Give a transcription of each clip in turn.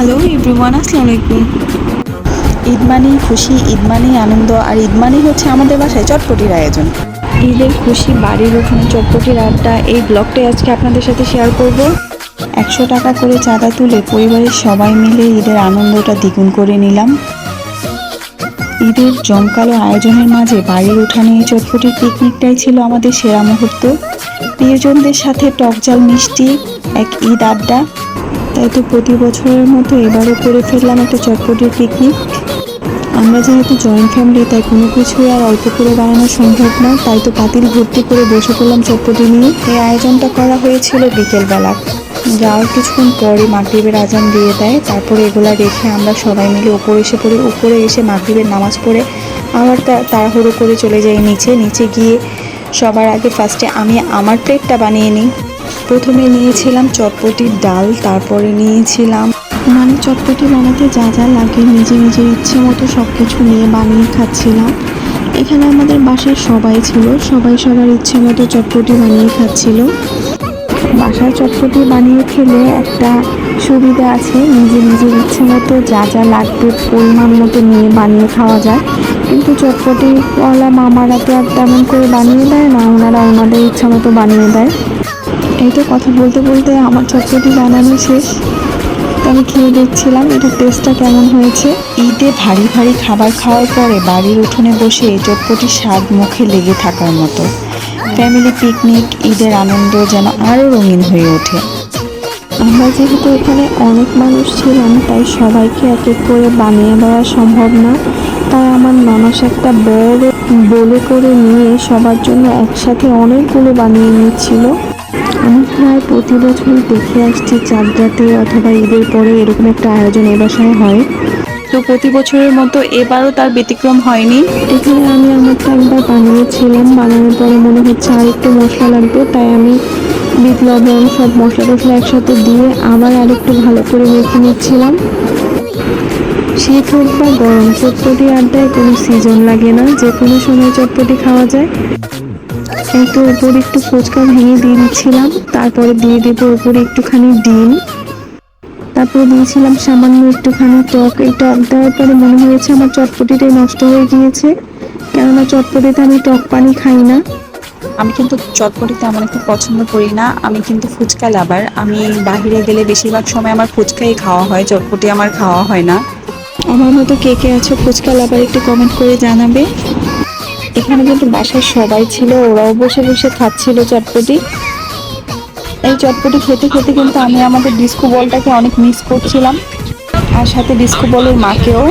Hello everyone, আসসালামু আলাইকুম। ঈদ মানেই খুশি, ঈদ মানেই আনন্দ, আর ঈদ মানেই হচ্ছে আমাদের বাসায় চটপটির আয়োজন। ঈদের খুশি, বাড়ির উঠানে চটপটির আড্ডা, এই ব্লগটাই আজকে আপনাদের সাথে শেয়ার করব। 100 টাকা করে চাঁদা তুলে পরিবারের সবাই মিলে ঈদের আনন্দটা দ্বিগুণ করে নিলাম। ঈদের জমকালো আয়োজনের মাঝে বাড়ির উঠানে এই চটপটির পিকনিকটাই ছিল আমাদের সেরা মুহূর্ত। প্রিয়জনদের সাথে টকঝাল মিষ্টি এক ঈদ আড্ডা। তাই তো প্রতি বছরের মতো এবারও করে ফেললাম একটা চটপটির পিকনিক। আমরা যেহেতু জয়েন্ট ফ্যামিলি, তাই কোনো কিছুই আর অল্প করে বানানো সম্ভব না, তাই তো পাতিল ভর্তি করে বসে পড়লাম চটপটি নিয়ে। এই আয়োজনটা করা হয়েছিল বিকেলবেলা। যাওয়ার কিছুক্ষণ পরে মাগরিবের আজান দিয়ে দেয়, তারপরে এগুলা রেখে আমরা সবাই মিলে উপরে এসে পড়ি। উপরে এসে মাগরিবের নামাজ পড়ে আবার তাড়াহুড়ো করে চলে যাই নিচে গিয়ে সবার আগে ফার্স্টে আমি আমার প্লেটটা বানিয়ে নিই। প্রথমে নিয়েছিলাম চটপটির ডাল, তারপরে নিয়েছিলাম চটপটি বানাতে যা যা লাগে নিজের ইচ্ছে মতো সব কিছু নিয়ে বানিয়ে খাচ্ছিলাম। এখানে আমাদের বাসায় সবাই ছিল, সবাই সবার ইচ্ছে মতো চটপটি বানিয়ে খাচ্ছিল। বাসায় চটপটি বানিয়ে খেলে একটা সুবিধা আছে, নিজের ইচ্ছে মতো যা যা লাগবে পরিমাণ মতো নিয়ে বানিয়ে খাওয়া যায়। কিন্তু চটপটিওয়ালা মামারা তো আর তেমন করে বানিয়ে দেয় না, ওনারা ওনাদের ইচ্ছা মতো বানিয়ে দেয়। এই তো কথা বলতে বলতে আমার চটপটি বানানো শেষ। আমি খেয়ে দেখছিলাম এটার টেস্টটা কেমন হয়েছে। ঈদে ভারী ভারী খাবার খাওয়ার পরে বাড়ির উঠোনে বসে চটপটির স্বাদ মুখে লেগে থাকার মতো। ফ্যামিলি পিকনিক, ঈদের আনন্দ যেন আরও রঙিন হয়ে ওঠে। আমরা যেহেতু এখানে অনেক মানুষ ছিলাম, তাই সবাইকে এক এক করে বানিয়ে দেওয়া সম্ভব না। তাই আমার ননস একটা বড় বলে করে নিয়ে সবার জন্য একসাথে অনেকগুলো বানিয়ে নিচ্ছিল। আমি প্রায় প্রতি বছর দেখে আসছি চাঁদরাতে অথবা ঈদের পরে এরকম একটা আয়োজন এ বাসায় হয়। তো প্রতি বছরের মতো এবারও তার ব্যতিক্রম হয়নি। এখানে আমি আমারটা একবার বানিয়েছিলাম, বানানোর পরে মনে হচ্ছে আর একটু মশলা লাগবে, তাই আমি বিট লবণ সব মশলা টশলা একসাথে দিয়ে আবার আরেকটু ভালো করে মেখে নিচ্ছিলাম। শীত হোক বা গরম, চটপটি আড্ডায় কোনো সিজন লাগে না, যে কোনো সময় চটপটি খাওয়া যায়। এই তো উপরে একটু ফুচকা ভেঙে দিয়ে দিচ্ছিলাম, তারপরে দিয়ে দেবো উপরে একটুখানি ডিম, তারপরে দিয়েছিলাম সামান্য একটুখানি টক। এই টক দেওয়ার পরে মনে হয়েছে আমার চটপটিটাই নষ্ট হয়ে গিয়েছে, কেননা চটপটিতে আমি টক পানি খাই না। আমি কিন্তু চটপটি তেমন একটু পছন্দ করি না, আমি কিন্তু ফুচকা লাভার। আমি বাইরে গেলে বেশিরভাগ সময় আমার ফুচকাই খাওয়া হয়, চটপটি আমার খাওয়া হয় না। আমার মতো কে কে আছে ফুচকা লাভার একটু কমেন্ট করে জানাবে। এখানে কিন্তু বাসায় সবাই ছিল, ওরাও বসে বসে খাচ্ছিল চটপটি। এই চটপটি খেতে খেতে কিন্তু আমি আমাদের ডিস্কো বলটাকে অনেক মিস করছিলাম, আর সাথে ডিস্কো বলের মাকেও।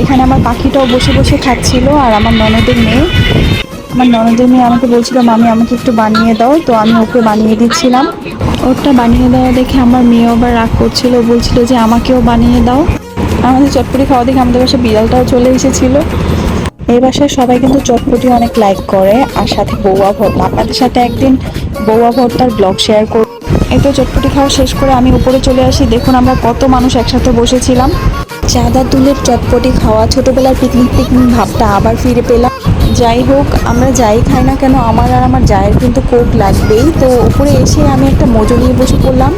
এখানে আমার পাখিটাও বসে বসে খাচ্ছিল, আর আমার ননদের মেয়ে আমাকে বলছিল মামি আমাকে একটু বানিয়ে দাও, তো আমি ওকে বানিয়ে দিচ্ছিলাম। ওরটা বানিয়ে দেওয়া দেখে আমার মেয়েও আবার রাগ করছিল, বলছিল যে আমাকেও বানিয়ে দাও। আমাদের চটপটি খাওয়া দেখে আমাদের বাসায় বিড়ালটাও চলে এসেছিল। এই বাসায় সবাই কিন্তু চটপটি অনেক লাইক করে, আর সাথে বউয়া ভর্তা। আপনাদের সাথে একদিন বউয়া ভর্তার ব্লগ শেয়ার করব। এই তো চটপটি খাওয়া শেষ করে আমি উপরে চলে আসি। দেখুন আমরা কত মানুষ একসাথে বসেছিলাম। চাঁদা তুলে চটপটি খাওয়া, ছোটবেলার পিকনিক ভাবটা আবার ফিরে পেলাম। যাই হোক, আমরা যাই খাই না কেন, আমার আর আমার জায়ের কিন্তু কোক লাগবেই। তো উপরে এসে আমি একটা মজু নিয়ে বসে পড়লাম।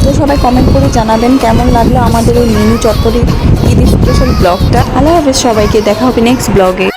তো সবাই কমেন্ট করে জানাবেন কেমন লাগলো আমাদের এই মিনি চটপটি ঈদ স্পেশাল ব্লগটা। আল্লাহ হাফেজ সবাইকে, দেখা হবে নেক্সট ব্লগে।